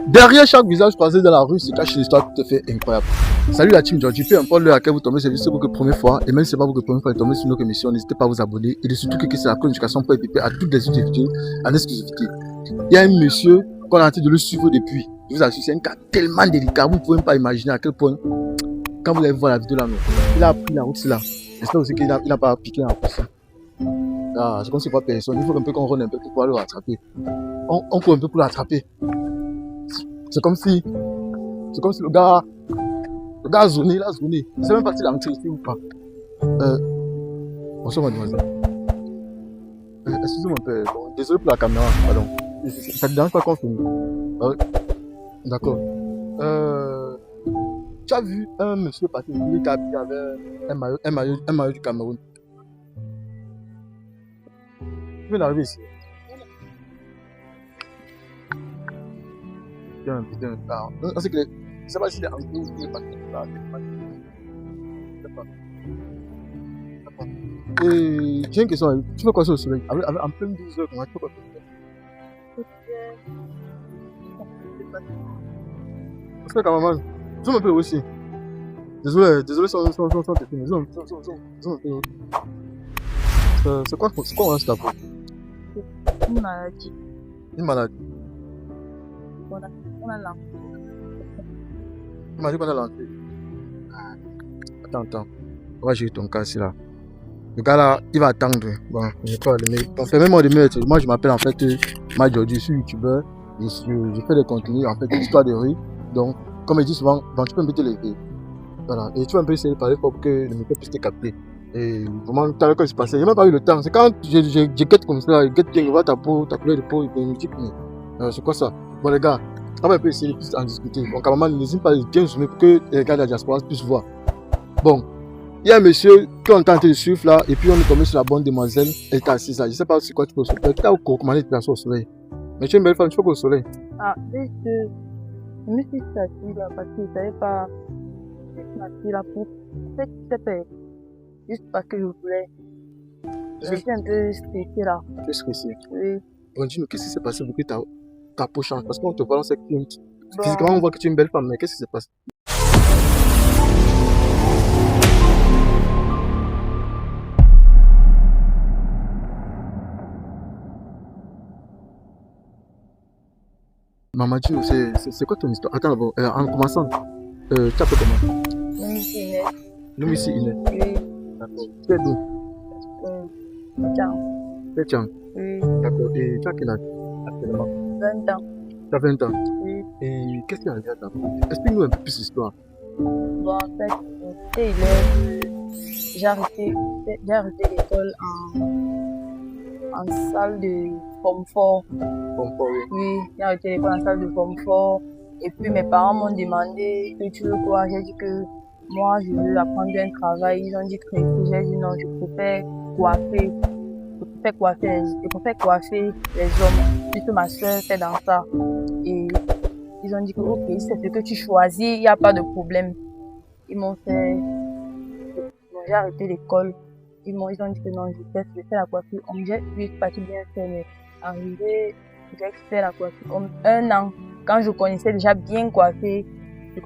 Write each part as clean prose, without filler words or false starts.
Derrière chaque visage croisé dans la rue se cache une histoire tout à fait incroyable. Salut la team Georgie, peu importe l'heure à laquelle vous tombez, c'est juste pour votre première fois. Et même si c'est pas votre première fois de tomber sur notre émission, n'hésitez pas à vous abonner. Et surtout que c'est la communication pour équiper à toutes les autres vidéos en exclusivité. Il y a un monsieur qu'on a en train de le suivre depuis. Je vous assure, c'est un cas tellement délicat. Vous ne pouvez même pas imaginer à quel point, quand vous allez voir la vidéo là, il a pris la route là. J'espère aussi qu'il n'a pas piqué en plus. Ah, c'est comme s'il ne voit personne. Il faut un peu qu'on rôde un peu pour pouvoir le rattraper. On court un peu pour l'attraper. C'est comme si le gars a zoné, il a zoné. Il ne sait même pas s'il a rentré ici ou pas. Bonsoir mademoiselle. Excusez-moi un peu. Bon, désolé pour la caméra, pardon. Ça ne te dérange pas qu'on filme? D'accord. Tu as vu un monsieur partir qui avait un maillot du Cameroun. Tu viens d'arriver ici. Putain. Non, c'est que je ne sais pas s'il est en ou s'il est parti là. Je sais pas. Et j'ai une question. Tu fais quoi sur le soleil? En pleine 12 heures, tu fais quoi sur le soleil? Parce que quand même, zoom un peu aussi. Désolé, sans téléphone. Zoom un peu. C'est quoi on a sur ta peau? Une maladie. Une maladie? On a lancé. Une maladie qu'on a lancée. Attends. On va gérer ton cas ici là. Le gars là, il va attendre. Bon, je sais pas, permets-moi de mettre. Moi je m'appelle en fait Georgie, je suis youtubeur. Je fais des contenus en fait d'histoire de rue. Donc, comme je dis souvent, tu peux un peu te lever. Voilà. Et tu vas un peu essayer de parler pour que le micro puisse te capter. Et vraiment, tout à l'heure quand il se passait, j'ai même pas eu le temps. C'est quand je guette comme ça, je guette bien, je vois ta peau, ta couleur de peau, et me dit, mais c'est quoi ça? Bon les gars, on va un peu essayer de plus en discuter. Bon, quand même, n'hésite pas à bien zoomer pour que les gars de la diaspora puissent voir. Bon, il y a un monsieur qui est tenté de suivre là, et puis on est tombé sur la bonne demoiselle, elle était assise là. Je sais pas c'est quoi tu peux au soleil. Tu as recommandé de placer au soleil. Mais tu es une belle femme, tu peux pas au soleil. Ah, juste, je me suis assise là parce que je savais pas. Je suis assise là pour. En fait, c'était juste parce que je voulais. Je suis un peu stressée là. Tu es stressée? Oui. Bon, dis-nous, qu'est-ce qui s'est passé pour que ta peau change? Parce qu'on te voit, on sait que tu es physiquement, on voit que tu es une belle femme, mais qu'est-ce qui s'est passé? Maman, dis-nous, c'est quoi ton histoire? Attends, bon, en commençant, tu t'appelles comment? Louis Inès. Oui. D'accord. Tu es d'où? Tiens. Oui. D'accord. Et tu as quel âge actuellement? 20 ans. Tu as 20 ans? Oui. Et qu'est-ce qui est arrivé à ta vie? Explique-nous un peu plus l'histoire. Bon, en fait, j'ai arrêté l'école en salle de confort. Oui, j'ai arrêté l'école en salle de confort. Et puis mes parents m'ont demandé que tu veux quoi? J'ai dit que moi je veux apprendre un travail. Ils ont dit que j'ai dit non, je préfère coiffer. Je préfère coiffer les hommes. Puisque ma soeur fait dans ça. Et ils ont dit que ok, c'est ce que tu choisis, il n'y a pas de problème. Ils m'ont fait. Bon, j'ai arrêté l'école. Ils ont dit que non, je fais la coiffure. J'ai juste parti bien faire, mais arrivé, j'ai fait la coiffure comme 1 an. Quand je connaissais déjà bien coiffé, il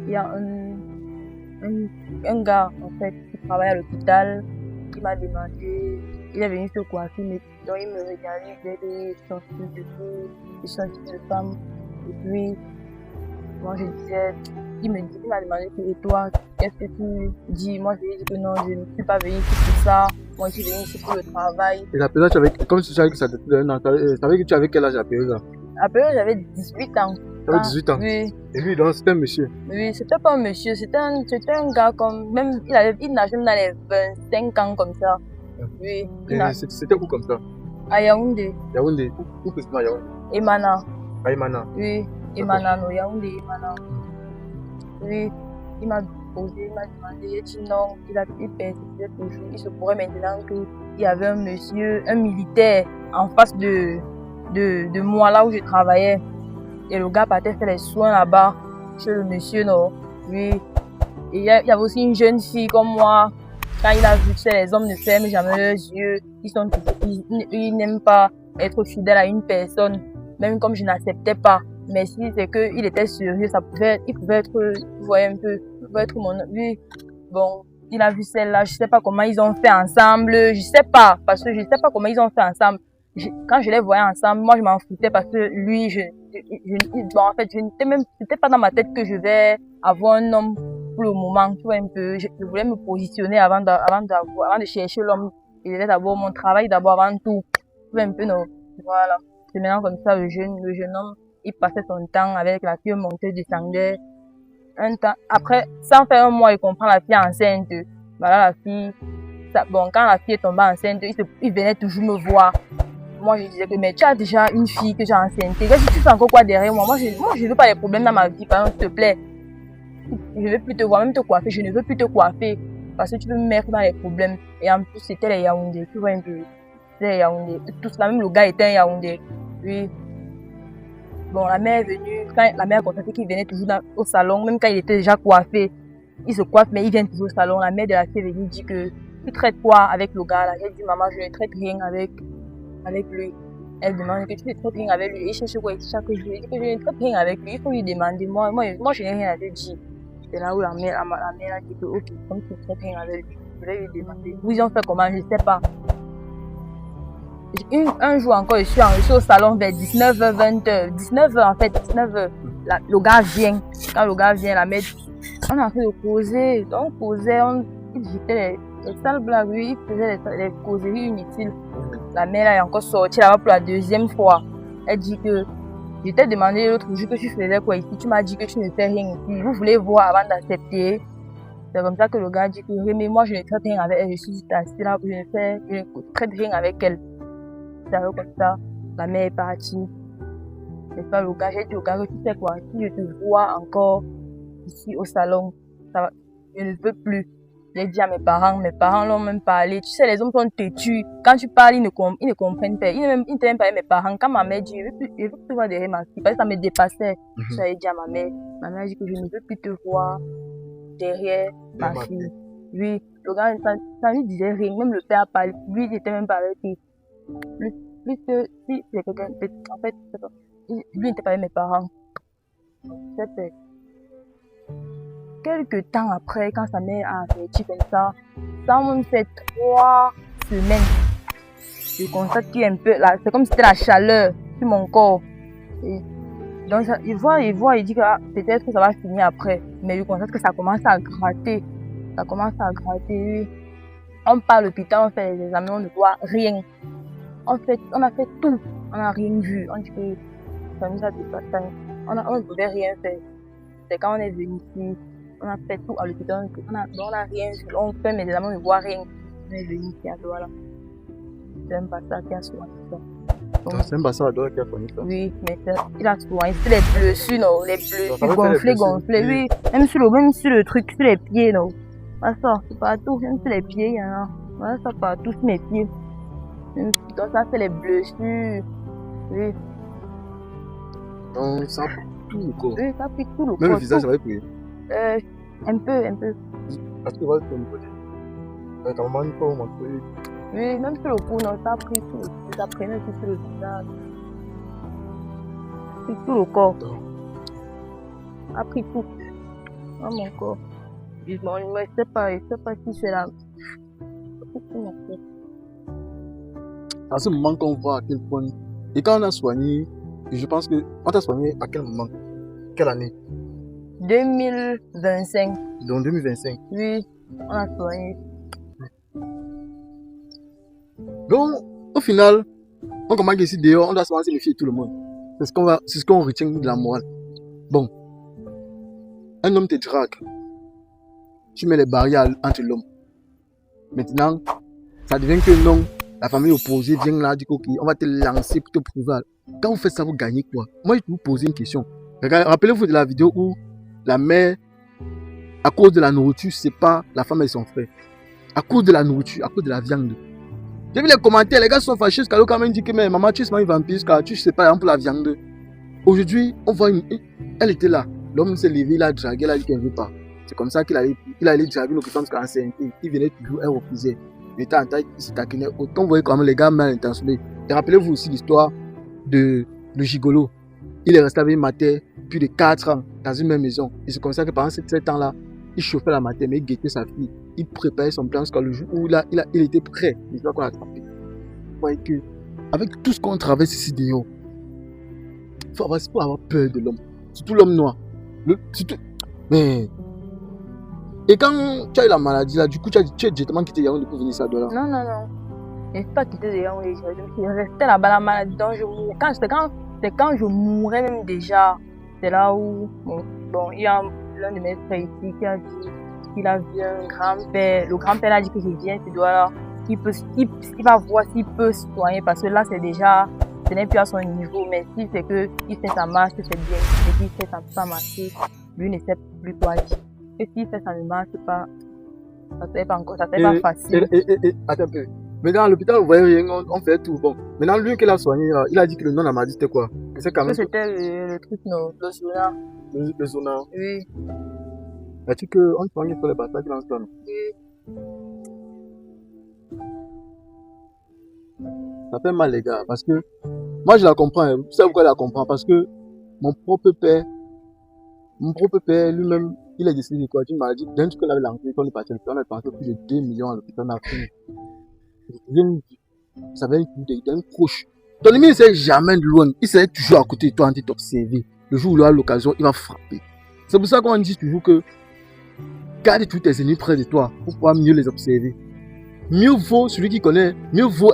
y a un gars en fait qui travaille à l'hôpital, qui m'a demandé, il est venu se coiffer, mais donc il me regardait, il faisait son style de fille, son style de femme. Et puis, moi je disais, il m'a demandé, et toi, qu'est-ce que tu dis? Moi je lui ai dit que non, je ne suis pas venue ici pour ça, moi je suis venue ici pour le travail. Et la période, comme tu savais que ça depuis 1 an, tu savais que tu avais quel âge à la période là? À la période, j'avais 18 ans. Tu avais 18 ans? Oui. Et lui, donc, c'était un monsieur? Oui, c'était pas un monsieur, c'était un gars comme, même, il nageait dans les 25 ans comme ça. Oui. Et c'était où comme ça? À Yaoundé. Yaoundé? Où précisément Yaoundé? Emana. À Emana? Oui, Emana, non, Yaoundé, Emana. Oui, il m'a posé, il m'a demandé, il dit non, il persistait toujours. Il se pourrait maintenant qu'il y avait un monsieur, un militaire en face de moi là où je travaillais. Et le gars partait faire les soins là-bas, chez le monsieur, non. Oui. Et il y avait aussi une jeune fille comme moi. Quand il a vu que les hommes ne ferment jamais leurs yeux, ils n'aiment pas être fidèles à une personne. même comme je n'acceptais pas. Mais si c'est qu'il était sérieux, il pouvait être, vous voyez un peu, il pouvait être oui, bon, il a vu celle-là, je sais pas comment ils ont fait ensemble, je sais pas, parce que je sais pas comment ils ont fait ensemble. Quand je les voyais ensemble, moi je m'en foutais parce que lui, bon, en fait, c'était pas dans ma tête que je vais avoir un homme pour le moment, tu vois un peu. Je voulais me positionner avant de chercher l'homme. Il devait d'abord mon travail d'abord avant tout. Tu vois un peu, non. Voilà. C'est maintenant comme ça, le jeune homme, il passait son temps avec la fille, montait, descendait. Un temps, après, sans faire un mois, il comprend la fille enceinte. Voilà, la fille, bon, quand la fille est tombée enceinte, il venait toujours me voir. Moi, je disais que, mais tu as déjà une fille que j'ai enceinte. Qu'est-ce que tu fais encore quoi derrière moi? Moi, je veux pas les problèmes dans ma vie, par exemple, s'il te plaît. Je veux plus te voir, même te coiffer, je ne veux plus te coiffer. Parce que tu peux me mettre dans les problèmes. Et en plus, c'était les Yaoundé, tu vois un peu. C'était les Yaoundé. Tout cela, même le gars était un Yaoundé. Oui. Bon, la mère est venue, quand la mère a constaté qu'il venait toujours au salon, même quand il était déjà coiffé. Il se coiffe, mais il vient toujours au salon. La mère de la fille est venue dire que tu traites quoi avec le gars là? J'ai dit, maman, je ne traite rien avec lui. Elle demande que tu ne traites rien avec lui. Il cherche quoi chaque jour. Il dit que je ne traite rien avec lui. Il faut lui demander. Moi, je n'ai rien à te dire. C'est là où la mère a dit que, ok, comme tu ne traites rien avec lui, je vais lui demander. Vous ils ont fait comment? Je ne sais pas. Un jour encore, je suis au salon vers 19h, 20h. 19h en fait, 19h. Le gars vient. Quand le gars vient, la mère, on a fait de causer. Donc, on causait, il jetait les sales blagues, lui, il faisait les causeries inutiles. La mère est encore sortie là-bas pour la deuxième fois. Elle dit que je t'ai demandé l'autre jour que tu faisais quoi ici. Tu m'as dit que tu ne fais rien ici. Vous voulez voir avant d'accepter. C'est comme ça que le gars dit que mais moi je ne traite rien avec elle. Je suis assise là, je ne traite rien avec elle. C'est comme ça. La mère est partie. C'est pas le gars. J'ai dit au gars que tu sais quoi. Si je te vois encore ici au salon, ça va. Je ne veux plus. J'ai dit à mes parents l'ont même parlé. Tu sais, les hommes sont têtus. Quand tu parles, ils ne comprennent pas. Ils ne t'aiment pas mes parents. Quand ma mère dit, je veux plus te voir derrière ma fille, parce que ça me dépassait. J'avais dit à ma mère a dit que je ne veux plus te voir derrière ma fille. Oui, le gars, ça lui disait rien. Même le père parlé. Lui, il n'était même pas avec lui. Plus que si c'est quelqu'un, en fait, lui n'était pas avec mes parents. C'était quelques temps après, quand sa mère a averti comme ça a même fait 3 semaines. Je constate qu'il y a un peu là, c'est comme si c'était la chaleur sur mon corps. Et donc il voit, il dit que peut-être que ça va finir après. Mais je constate que ça commence à gratter. Ça commence à gratter, oui. On part à l'hôpital, on fait les examens, on ne voit rien. En fait, on a fait tout, on n'a rien vu. On dit que ça nous a dépassé. On ne pouvait rien faire. C'est quand on est venu ici. On a fait tout à l'hôpital, on a rien vu, on fait mes examens, on ne voit rien. On est venu ici à Douala. C'est un passage qui a soigné ça. C'est un passage à Douala qui a soigné ça? Oui, mais il a soigné. C'était les blessures, non, les blessures gonflées, oui. Même sur le truc, sur les pieds, non. Ça, c'est partout, même sur les pieds, il y en a. Voilà, ça partout sur mes pieds. Donc ça, c'est les blessures, oui. Donc ça a pris tout le corps? Oui, ça a pris tout le corps. Même le visage, ça va être un peu. Parce que voilà, c'est un peu. Ta maman, il faut montrer. Oui, même sur le cou, non, ça a pris tout. Ça prenait tout sur le visage. Tout le corps. Ça a pris tout. Dans mon corps. Bon, je sais pas si c'est là. À ce moment qu'on voit à quel point. Et quand on a soigné, je pense que. On t'a soigné à quel moment? Quelle année? 2025. Donc 2025. Oui, on a soigné. Donc, au final, on commence ici dehors, on doit soigner les filles et tout le monde. C'est ce qu'on retient de la morale. Bon, un homme te drague. Tu mets les barrières entre l'homme. Maintenant, ça devient que non, la famille opposée vient là, dit ok, on va te lancer pour te prouver. Quand vous faites ça, vous gagnez quoi? Moi, je vais vous poser une question. Rappelez-vous de la vidéo où la mère, à cause de la nourriture, sépare la femme et son frère. À cause de la nourriture, à cause de la viande. J'ai vu les commentaires, les gars sont fâchés, parce qu'elle a quand même dit que mais maman, tu es une vampire, car tu sais pas pour la viande. Aujourd'hui, on voit elle était là. L'homme s'est levé, il a dragué, il a dit qu'elle ne veut pas. C'est comme ça qu'il allait draguer une femme enceinte. Il venait toujours, elle refusait. Il était en taille, il se taquinait. Autant vous voyez quand même les gars mal intentionnés. Et rappelez-vous aussi l'histoire de le gigolo. Il est resté avec une matière plus de 4 ans dans une même maison. Et c'est comme ça que pendant ces 7 ans-là, il chauffait la matière, mais il guettait sa fille. Il préparait son plan jusqu'à le jour où il était prêt. Il doit qu'on l'a attrapé. Vous voyez que, avec tout ce qu'on traverse ici dehors, il faut avoir peur de l'homme. Surtout l'homme noir. Mais. Et quand tu as eu la maladie là, du coup, tu as directement quitté Yaoundé pour venir ça de là. Non. Je n'ai pas quitté Yaoundé. Je suis resté là-bas la maladie. Donc je mourais. C'est quand je mourais même déjà. C'est là où, bon, il y a l'un de mes frères ici qui a dit qu'il a vu un grand-père. Le grand-père a dit que je viens, tu dois là. Il va voir s'il peut se soigner parce que là, c'est déjà, ce n'est plus à son niveau. Mais si c'est qu'il fait sa marche, c'est bien. Et s'il fait sa marche, lui ne sait plus quoi dire. Et s'il fait ça ne marche pas, ça ne fait pas encore, ça ne fait pas facile. Attends un peu. Maintenant, à l'hôpital, vous voyez, on fait tout. Bon, maintenant, lui qui l'a soigné, il a dit que le nom de la maladie, c'était quoi? C'était le truc, non, le zona. Le zona? Oui. As-tu qu'on soigne sur les batailles qui lancent? Oui. Ça fait mal, les gars, parce que moi, je la comprends. Vous savez pourquoi je la comprends? Parce que mon propre père, lui-même, il est décédé de quoi? D'une maladie. D'un truc qu'on avait lancé, qu'on est parti à l'hôpital, on a dépensé plus de 2 millions à l'hôpital, on a fini. Ça va être d'un proche. Ton ennemi ne sait jamais de loin. Il sera toujours à côté de toi en train de t'observer. Le jour où il aura l'occasion, il va frapper. C'est pour ça qu'on dit toujours que garde tous tes ennemis près de toi pour pouvoir mieux les observer. Mieux vaut celui qui connaît, mieux vaut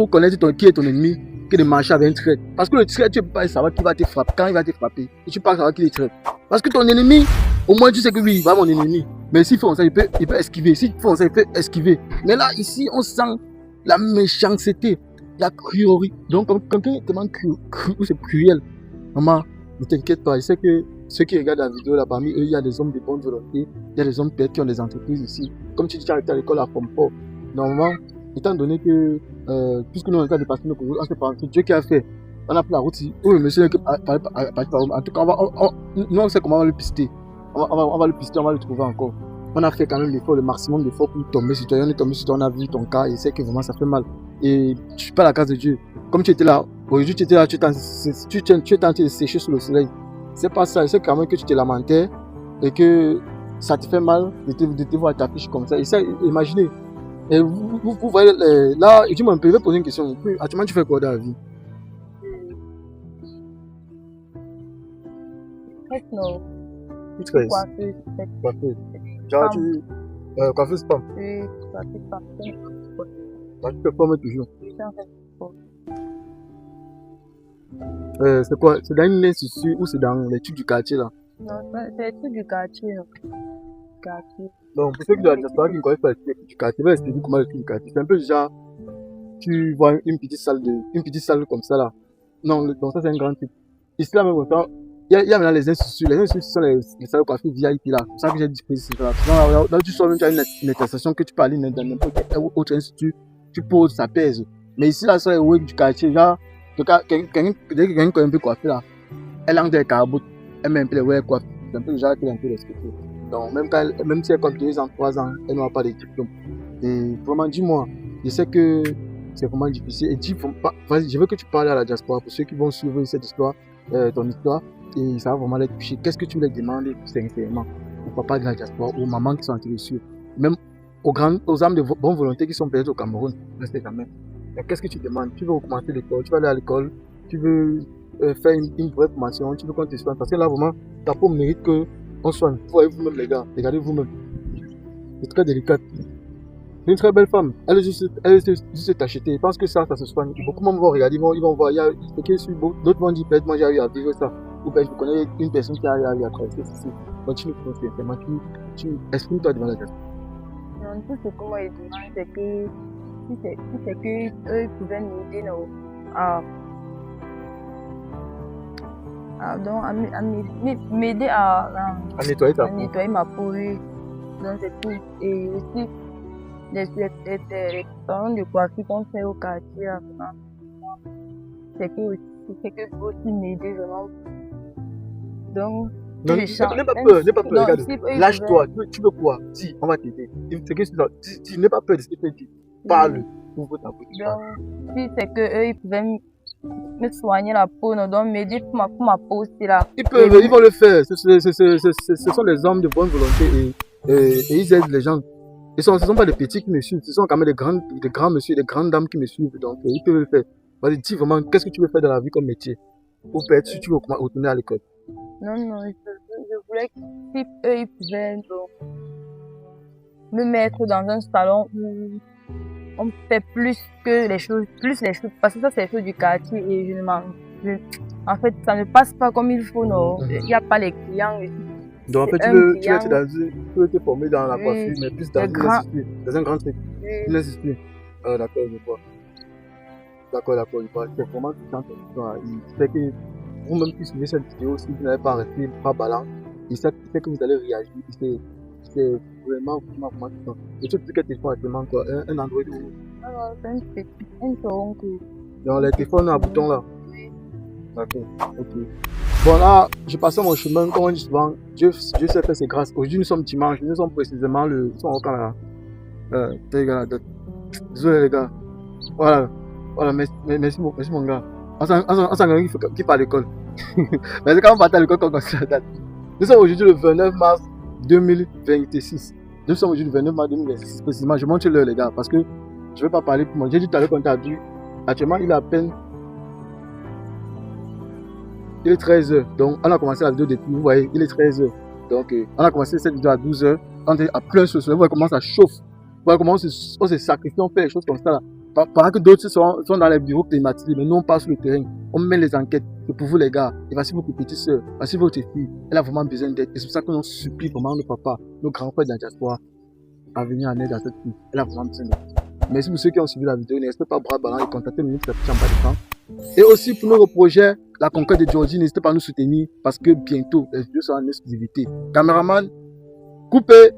connaître qui est ton ennemi que de marcher avec un traître. Parce que le traître, tu ne peux pas savoir qui va te frapper, quand il va te frapper. Et tu ne peux pas savoir qui est traître. Parce que ton ennemi, au moins tu sais que oui, il va mon ennemi. Mais s'il fait ça, il peut esquiver. S'il fait ça, il peut esquiver. Mais là, ici, on sent la méchanceté, la cruauté. Donc, quand quelqu'un est tellement c'est cruel, maman, ne t'inquiète pas. Je sais que ceux qui regardent la vidéo là, parmi eux, il y a des hommes de bonne volonté, il y a des hommes peut-être qui ont des entreprises ici. Comme tu dis, tu as été à l'école à Fompo. Normalement, étant donné que, puisque nous on est à dépasser nos cours, on se pense que Dieu qui a fait, on a pris la route ici. Oui, le monsieur, en tout cas, nous on sait comment on va le pister. On va le pister, on va le trouver encore. On a fait quand même l'effort, le maximum d'efforts pour tomber sur toi. On est tombé sur toi, on a vu ton cas et c'est que vraiment ça fait mal. Et tu suis pas à la grâce de Dieu. Comme tu étais là, aujourd'hui tu étais là, tu es en train de sécher sous le soleil. C'est pas ça, c'est quand même que tu te lamentais et que ça te fait mal de te voir t'afficher comme ça. Et ça, imaginez. Et vous voyez, là, je vais poser une question. Actuellement, tu fais quoi dans la vie? Non. Tu fais coiffeuse. Genre, coiffeuse femme. Oui, coiffeuse femme. Tu fais former toujours. Oui, c'est quoi? C'est dans une institut ou c'est dans les trucs du quartier là? Non, c'est les trucs du quartier. Donc, pour ceux qui ont la diaspora qui ne connaissent pas les trucs du quartier, je vais expliquer comment les trucs du quartier. C'est un peu genre, tu vois une petite salle comme ça là. Non, donc ça c'est un grand truc. Ici là même autant, il y a maintenant les instituts. Les instituts sont les salles de coiffure VIP là. C'est ça que j'ai dit ici là. Là, tu sors même, tu as une attestation que tu peux aller dans n'importe quel autre institut, tu poses, ça pèse. Mais ici là, c'est les web du quartier, genre, quelqu'un qui est un peu coiffé là, elle a des carboutes, elle met un peu les web coiffes. C'est un peu le genre qui est un peu respecté. Donc, même si elle compte 2 ans, 3 ans, elle n'aura pas de diplôme. Et vraiment, dis-moi, je sais que c'est vraiment difficile. Et vas-y, je veux que tu parles à la diaspora pour ceux qui vont suivre cette histoire, ton histoire, et ça va vraiment les toucher. Qu'est-ce que tu leur demandes sincèrement au papa de la diaspora, aux mamans qui sont en train de suivre, même aux âmes de bonne volonté qui sont peut-être au Cameroun, restez quand même. Qu'est-ce que tu demandes? Tu veux recommencer l'école, tu vas aller à l'école, tu veux faire une vraie formation, tu veux qu'on te soigne. Parce que là, vraiment, ta peau mérite qu'on soigne. Vous voyez vous-même, les gars, regardez vous-même. C'est très délicat. C'est une très belle femme. Elle est juste achetée. Je pense que ça se soigne. Beaucoup de gens vont regarder, ils vont voir. Il y a d'autres vont dire, peut-être moi j'ai eu à vivre ça. Ou bien je connais une personne qui a eu à traverser ceci. Continue de penser, tu exprime-toi devant la personne. Non, tout ce que moi je demande, c'est que si c'est que eux ils pouvaient m'aider m'aider à nettoyer ma peau. Donc c'est tout. Et aussi les salons de coiffure qu'on fait au quartier, c'est que aussi m'aider vraiment. Donc non, n'aie pas peur, regarde. Lâche-toi, tu veux quoi? Si, on va t'aider. N'aie pas peur de ce que tu dis. Parle, ouvre ta bouche. Donc, si c'est que eux, ils pouvaient me soigner la peau, non, donc m'aider pour ma peau aussi là. Ils vont le faire. Ce sont des hommes de bonne volonté et ils aident les gens. Ce ne sont pas des petits qui me suivent, ce sont quand même des grands messieurs, des grandes dames qui me suivent. Donc ils peuvent le faire. Vas-y, dis vraiment, qu'est-ce que tu veux faire dans la vie comme métier? Ou peut-être si tu veux retourner à l'école. Non, je voulais si eux ils pouvaient donc, me mettre dans un salon où on fait plus les choses, parce que ça c'est les choses du quartier et en fait ça ne passe pas comme il faut, non. Il n'y a pas les clients. Donc en fait tu veux te former dans la coiffure, mais plus dans un grand truc. Une industrie. D'accord, je vois. D'accord, je vois. C'est vraiment tout il fait que vous-même qui suivez cette vidéo, si vous n'avez pas resté bras ballants, il sait que vous allez réagir. C'est vraiment tout. Et tu sais quel téléphone actuellement, quoi? Un Android ou... Un Toronto. Dans les téléphones à bouton là. Oui. D'accord, ok. Bon là, je passais mon chemin, comme on dit souvent, Dieu sait faire ses grâces. Aujourd'hui nous sommes dimanche, nous sommes précisément le... Ils sont au Canada. Désolé les gars. Voilà, merci mon gars. On s'en qui part à l'école. Mais c'est quand on part à l'école qu'on considère la date. Nous sommes aujourd'hui le 29 mars 2026. Nous sommes aujourd'hui le 29 mars 2026 précisément. Je montre l'heure les gars parce que je ne vais pas parler pour moi. J'ai dit tout à l'heure quand tu as dit, actuellement il est à peine... Il est 13h. Donc on a commencé la vidéo depuis, vous voyez, il est 13h. Donc on a commencé cette vidéo à 12h. On est à plein soleil, vous voyez comment ça chauffe. Vous voyez comment on se sacrifie, on fait les choses comme ça là. Pendant que d'autres sont dans les bureaux climatisés, mais nous on passe sur le terrain, on met les enquêtes. Et pour vous les gars, et voici votre petite soeur, voici votre fille, elle a vraiment besoin d'aide. Et c'est pour ça que nous supplie vraiment nos papas, nos grands frères de la diaspora à venir en aide à cette fille. Elle a vraiment besoin d'aide. Merci pour ceux qui ont suivi la vidéo, n'hésitez pas à bras ballants et contactez le lien qui s'affiche en bas d'écran. Et aussi pour notre projet, la conquête de Georgie, n'hésitez pas à nous soutenir parce que bientôt les vidéos seront en exclusivité. Caméraman, coupez!